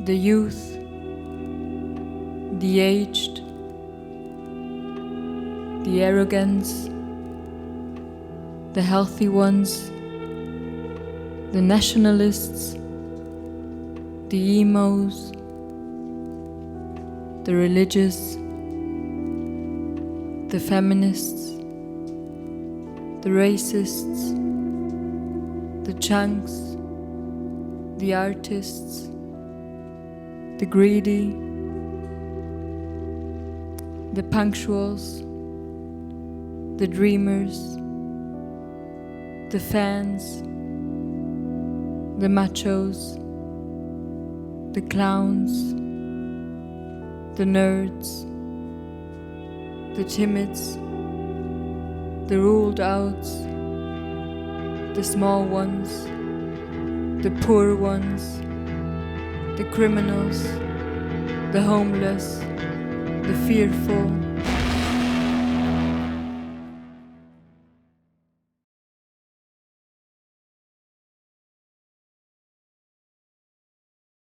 the youth, the aged, the arrogance, the healthy ones, the nationalists, the emos, the religious, the feminists, the racists, the chunks, the artists, the greedy, the punctuals, the dreamers, the fans, the machos, the clowns, the nerds, the timids, the ruled outs, the small ones, the poor ones, the criminals, the homeless, the fearful,